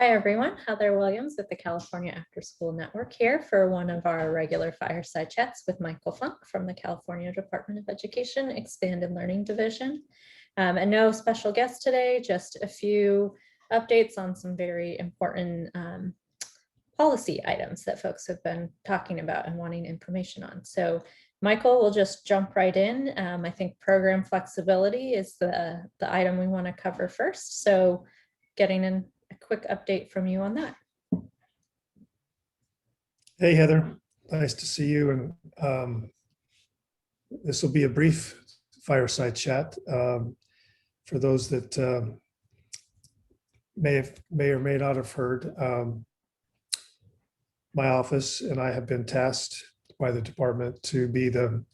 Hi everyone, Heather Williams with the California After School Network here for one of our regular fireside chats with Michael Funk from the California Department of Education Expanded Learning Division. And no special guest today, just a few updates on some very important policy items that folks have been talking about and wanting information on. So Michael will just jump right in. I think program flexibility is the item we want to cover first. So getting in a quick update from you on that. Hey, Heather, nice to see you. And this will be a brief fireside chat. For those that may or may not have heard, my office and I have been tasked by the department to be the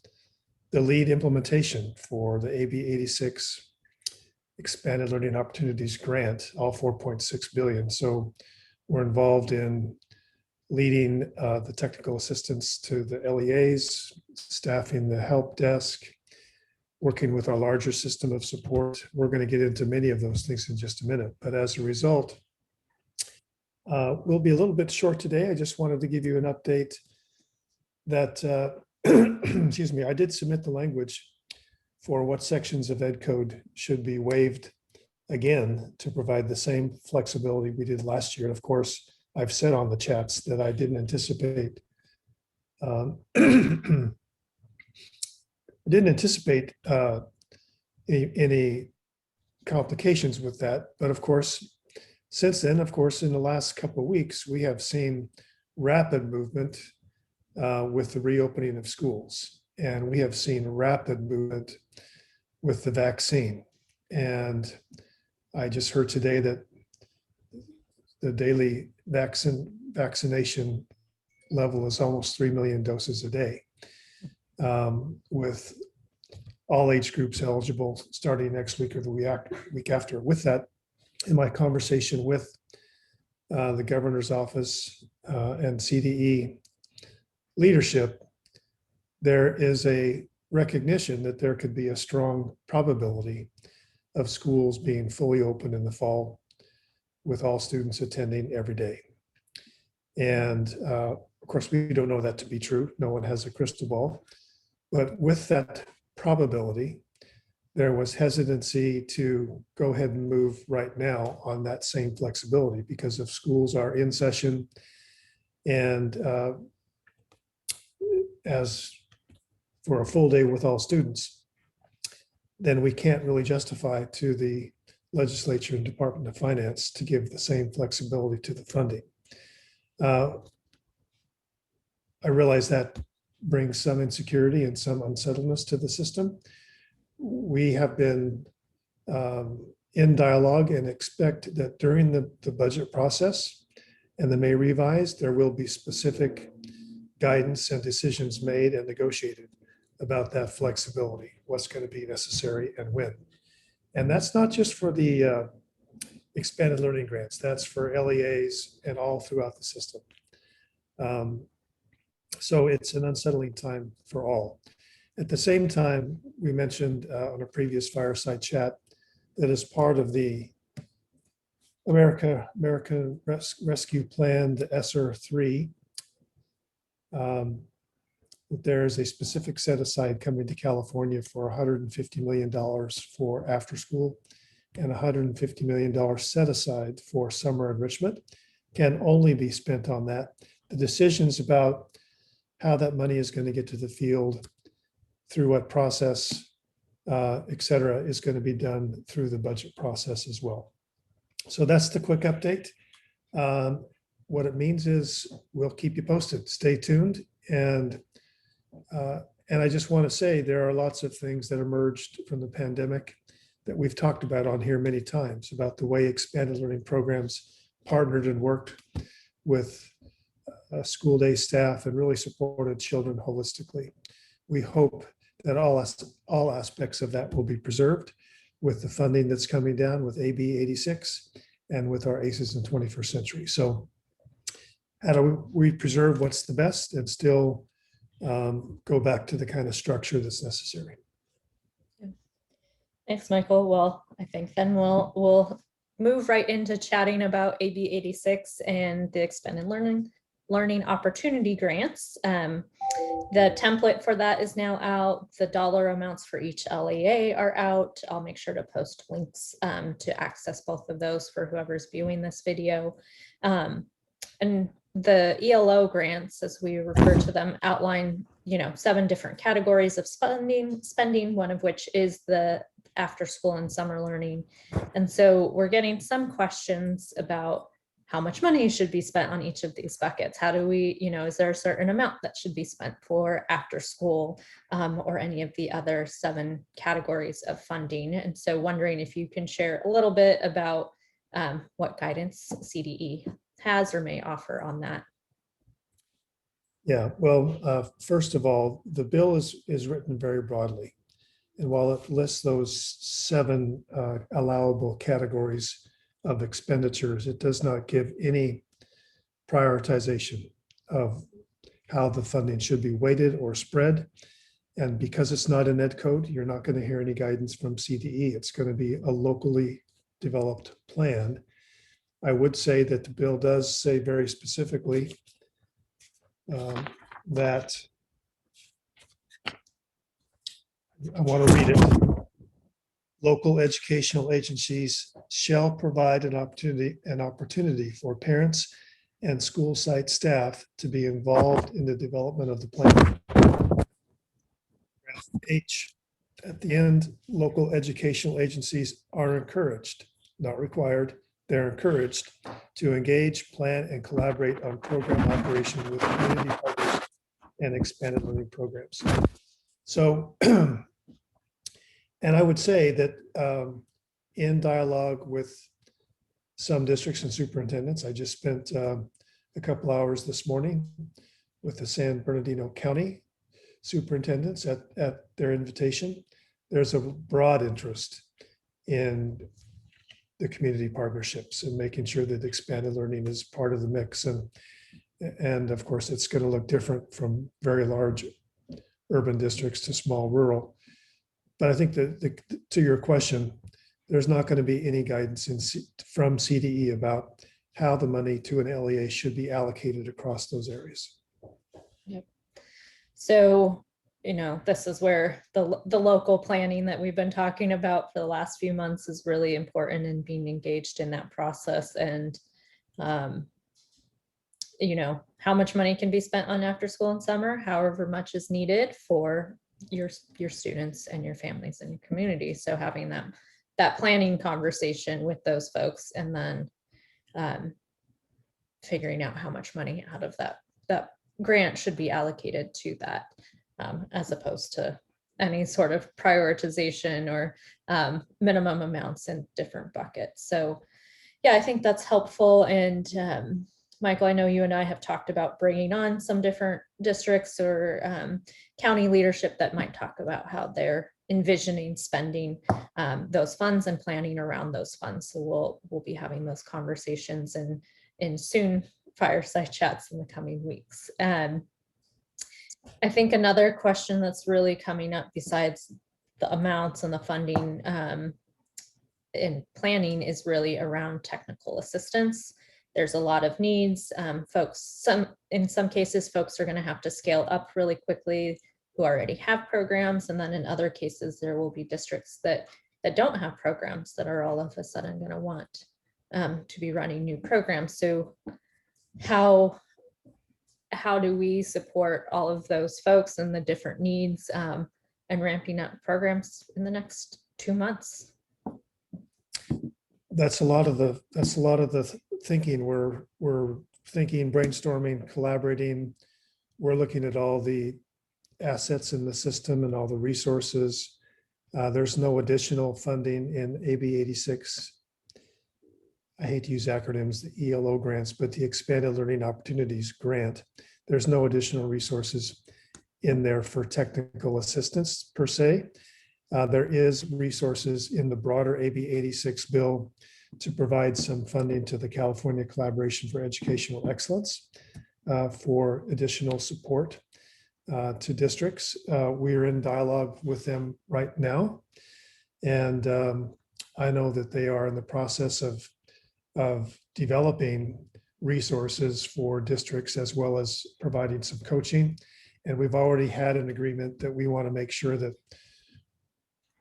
lead implementation for the AB86 Expanded Learning Opportunities Grant, all 4.6 billion. So we're involved in leading the technical assistance to the LEAs, staffing the help desk, working with our larger system of support. We're going to get into many of those things in just a minute. But as a result, we'll be a little bit short today. I just wanted to give you an update that, excuse me, I did submit the language for what sections of Ed Code should be waived again to provide the same flexibility we did last year. And of course, I've said on the chats that I didn't anticipate any complications with that. But of course, since then, of course, in the last couple of weeks, we have seen rapid movement with the reopening of schools. And we have seen rapid movement with the vaccine. And I just heard today that the daily vaccination level is almost 3 million doses a day, with all age groups eligible starting next week or the week after. With that, in my conversation with the governor's office and CDE leadership, there is a recognition that there could be a strong probability of schools being fully open in the fall with all students attending every day. And of course, we don't know that to be true. No one has a crystal ball. But with that probability, there was hesitancy to go ahead and move right now on that same flexibility because if schools are in session and as for a full day with all students, then we can't really justify to the legislature and Department of Finance to give the same flexibility to the funding. I realize that brings some insecurity and some unsettledness to the system. We have been in dialogue and expect that during the budget process and the May revise, there will be specific guidance and decisions made and negotiated about that flexibility, what's going to be necessary and when. And that's not just for the expanded learning grants, that's for LEAs and all throughout the system. So it's an unsettling time for all. At the same time, we mentioned on a previous fireside chat that as part of the American Rescue Plan, the ESSER 3, there's a specific set aside coming to California for $150 million for after school and $150 million set aside for summer enrichment can only be spent on that. The decisions about how that money is going to get to the field, through what process, et cetera, is going to be done through the budget process as well. So that's the quick update. What it means is we'll keep you posted. Stay tuned. And I just want to say there are lots of things that emerged from the pandemic that we've talked about on here many times about the way expanded learning programs partnered and worked with school day staff and really supported children holistically. We hope that all aspects of that will be preserved with the funding that's coming down with AB86 and with our ACEs in 21st century. So how do we preserve what's the best and still go back to the kind of structure that's necessary? Thanks, Michael. Well, I think then we'll move right into chatting about AB86 and the expanded learning opportunity grants. The template for that is now out. The dollar amounts for each LEA are out. I'll make sure to post links to access both of those for whoever's viewing this video. And the ELO grants, as we refer to them, outline 7 different categories of spending, one of which is the after school and summer learning. And so we're getting some questions about how much money should be spent on each of these buckets. How do we, is there a certain amount that should be spent for after school or any of the other 7 categories of funding? And so wondering if you can share a little bit about what guidance CDE has or may offer on that. Yeah, well, first of all, the bill is written very broadly. And while it lists those 7 allowable categories of expenditures, it does not give any prioritization of how the funding should be weighted or spread. And because it's not an ed code, you're not going to hear any guidance from CDE. It's going to be a locally developed plan. I would say that the bill does say very specifically that, I want to read it. Local educational agencies shall provide an opportunity for parents and school site staff to be involved in the development of the plan. H, at the end, local educational agencies are encouraged, not required, they're encouraged to engage, plan, and collaborate on program operation with community partners and expanded learning programs. So, and I would say that in dialogue with some districts and superintendents, I just spent a couple hours this morning with the San Bernardino County superintendents at their invitation. There's a broad interest in the community partnerships and making sure that expanded learning is part of the mix. And of course, it's going to look different from very large urban districts to small rural. But I think that to your question, there's not going to be any guidance from CDE about how the money to an LEA should be allocated across those areas. Yep. So, this is where the local planning that we've been talking about for the last few months is really important in being engaged in that process. And, how much money can be spent on after school and summer, however much is needed for your students and your families and your community. So having that planning conversation with those folks, and then figuring out how much money out of that grant should be allocated to that, as opposed to any sort of prioritization or minimum amounts in different buckets. So yeah, I think that's helpful. And Michael, I know you and I have talked about bringing on some different districts or county leadership that might talk about how they're envisioning spending those funds and planning around those funds. So we'll be having those conversations in soon fireside chats in the coming weeks. I think another question that's really coming up besides the amounts and the funding in planning is really around technical assistance. There's a lot of needs. In some cases, folks are going to have to scale up really quickly who already have programs. And then in other cases, there will be districts that don't have programs that are all of a sudden going to want to be running new programs. So how do we support all of those folks and the different needs and ramping up programs in the next 2 months? That's a lot of the thinking. We're thinking, brainstorming, collaborating. We're looking at all the assets in the system and all the resources. There's no additional funding in AB86. I hate to use acronyms, the ELO grants, but the Expanded Learning Opportunities Grant. There's no additional resources in there for technical assistance per se. There is resources in the broader AB86 bill to provide some funding to the California Collaboration for Educational Excellence for additional support to districts. We're in dialogue with them right now. And I know that they are in the process of developing resources for districts as well as providing some coaching. And we've already had an agreement that we want to make sure that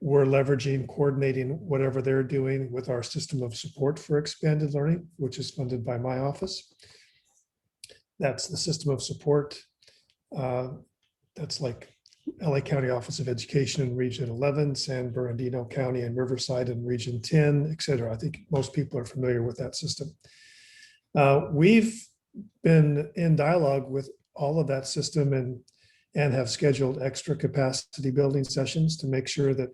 we're leveraging, coordinating whatever they're doing with our system of support for expanded learning, which is funded by my office. That's the system of support. That's like LA County Office of Education in Region 11, San Bernardino County and Riverside in Region 10, et cetera. I think most people are familiar with that system. We've been in dialogue with all of that system and have scheduled extra capacity building sessions to make sure that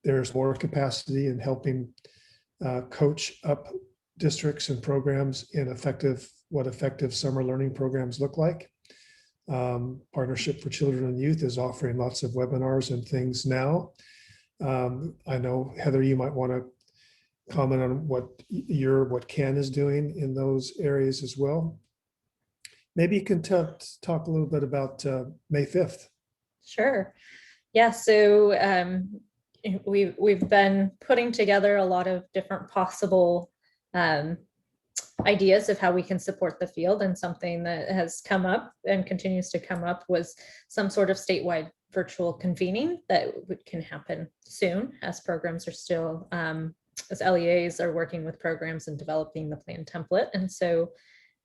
there's more capacity in helping coach up districts and programs in what effective summer learning programs look like. Partnership for Children and Youth is offering lots of webinars and things now. I know, Heather, you might want to comment on what Ken is doing in those areas as well. Maybe you can talk a little bit about May 5th. Sure. Yeah, so we've been putting together a lot of different possible ideas of how we can support the field, and something that has come up and continues to come up was some sort of statewide virtual convening that can happen soon, as programs are still, as LEAs are working with programs and developing the plan template. And so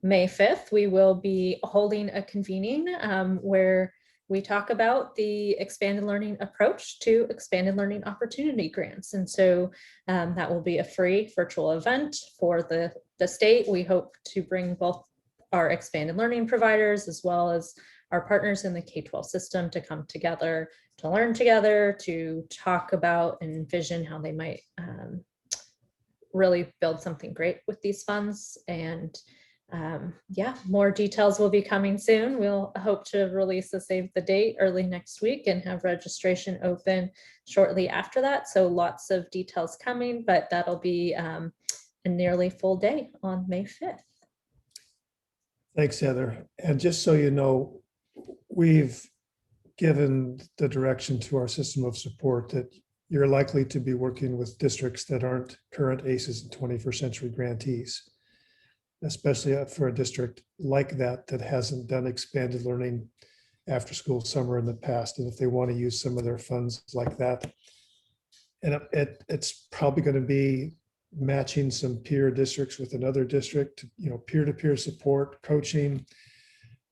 May 5th, we will be holding a convening where we talk about the expanded learning approach to expanded learning opportunity grants. And so that will be a free virtual event for the state. We hope to bring both our expanded learning providers as well as our partners in the K-12 system to come together, to learn together, to talk about and envision how they might really build something great with these funds. And yeah, more details will be coming soon. We'll hope to release a save the date early next week and have registration open shortly after that. So lots of details coming, but that'll be a nearly full day on May 5th. Thanks, Heather. And just so you know, we've given the direction to our system of support that you're likely to be working with districts that aren't current ACEs and 21st century grantees, especially for a district like that hasn't done expanded learning after school summer in the past. And if they want to use some of their funds like that, and it's probably going to be matching some peer districts with another district, peer-to-peer support, coaching.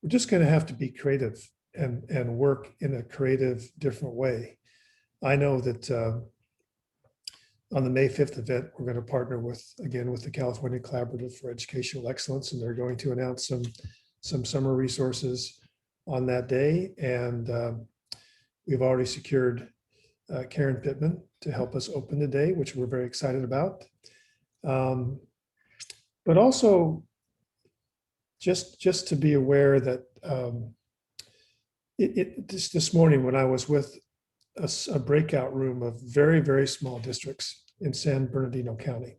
We're just going to have to be creative and work in a creative, different way. I know that on the May 5th event, we're going to partner with the California Collaborative for Educational Excellence, and they're going to announce some summer resources on that day. And we've already secured Karen Pittman to help us open the day, which we're very excited about. But also just to be aware that this morning when I was with a breakout room of very, very small districts in San Bernardino County,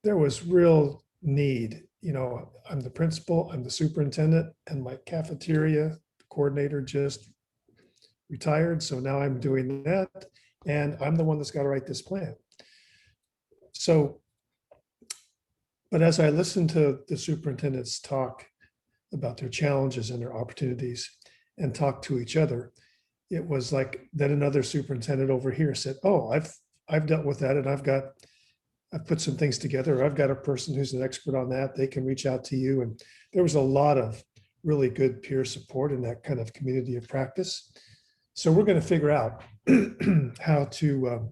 there was real need. I'm the principal, I'm the superintendent, and my cafeteria coordinator just retired. So now I'm doing that, and I'm the one that's got to write this plan. So, but as I listened to the superintendents talk about their challenges and their opportunities and talk to each other, it was like then another superintendent over here said, "Oh, I've dealt with that, and I've put some things together. I've got a person who's an expert on that. They can reach out to you." And there was a lot of really good peer support in that kind of community of practice. So we're going to figure out how to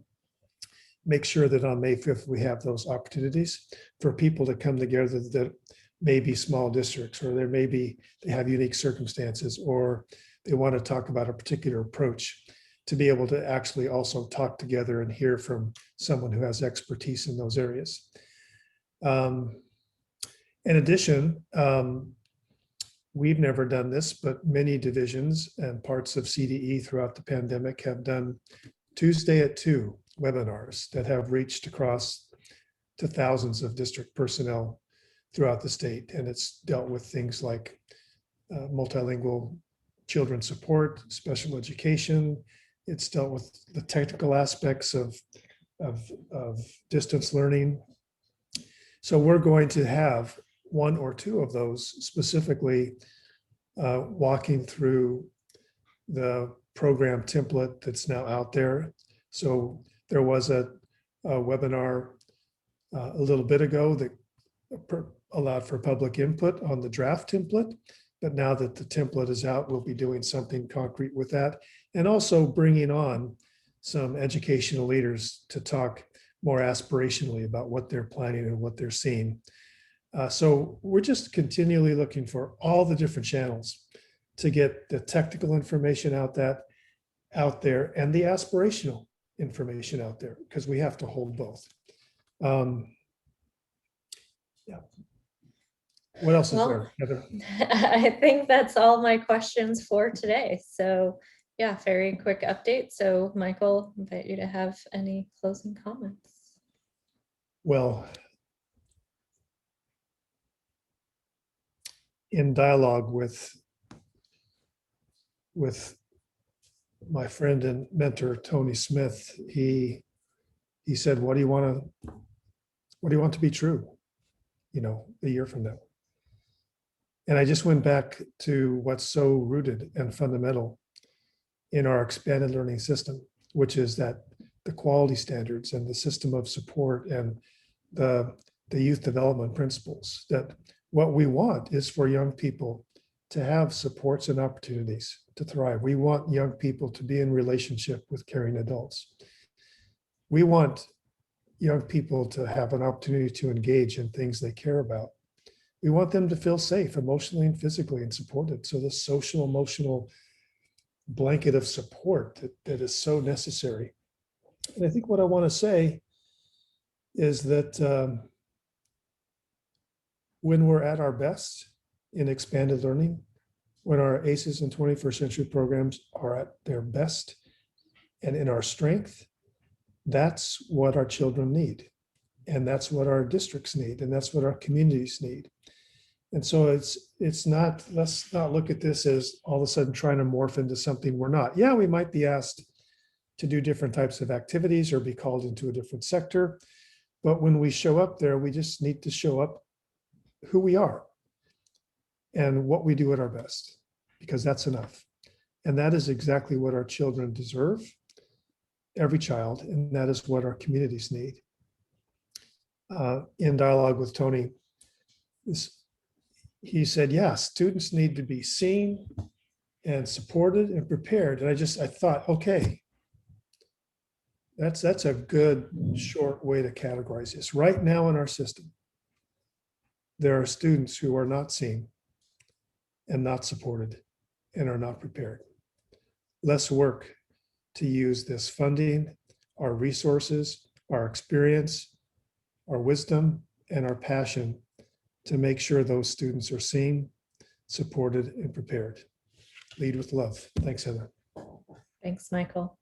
make sure that on May 5th we have those opportunities for people to come together that may be small districts, or they have unique circumstances, or they want to talk about a particular approach, to be able to actually also talk together and hear from someone who has expertise in those areas. In addition, we've never done this, but many divisions and parts of CDE throughout the pandemic have done Tuesday at 2 webinars that have reached across to thousands of district personnel throughout the state. And it's dealt with things like multilingual children support, special education. It's dealt with the technical aspects of of distance learning. So we're going to have one or two of those specifically walking through the program template that's now out there. So there was a webinar a little bit ago that allowed for public input on the draft template. But now that the template is out, we'll be doing something concrete with that, and also bringing on some educational leaders to talk more aspirationally about what they're planning and what they're seeing. So we're just continually looking for all the different channels to get the technical information out there and the aspirational information out there, because we have to hold both. Yeah. What else is there, Heather? I think that's all my questions for today. So yeah, very quick update. So Michael, I invite you to have any closing comments. Well, in dialogue with my friend and mentor, Tony Smith, he said, what do you want to be true, a year from now? And I just went back to what's so rooted and fundamental in our expanded learning system, which is that the quality standards and the system of support and the youth development principles, that what we want is for young people to have supports and opportunities to thrive. We want young people to be in relationship with caring adults. We want young people to have an opportunity to engage in things they care about. We want them to feel safe emotionally and physically and supported. So the social emotional blanket of support that is so necessary. And I think what I want to say is that when we're at our best in expanded learning, when our ACEs and 21st century programs are at their best and in our strength, that's what our children need. And that's what our districts need. And that's what our communities need. And so it's not, let's not look at this as all of a sudden trying to morph into something we're not. Yeah, we might be asked to do different types of activities or be called into a different sector. But when we show up there, we just need to show up who we are and what we do at our best, because that's enough. And that is exactly what our children deserve, every child, and that is what our communities need. In dialogue with Tony, he said, yeah, students need to be seen and supported and prepared. And I thought, okay, that's a good short way to categorize this. Right now in our system, there are students who are not seen and not supported and are not prepared. Let's work to use this funding, our resources, our experience, our wisdom, and our passion to make sure those students are seen, supported, and prepared. Lead with love. Thanks, Heather. Thanks, Michael.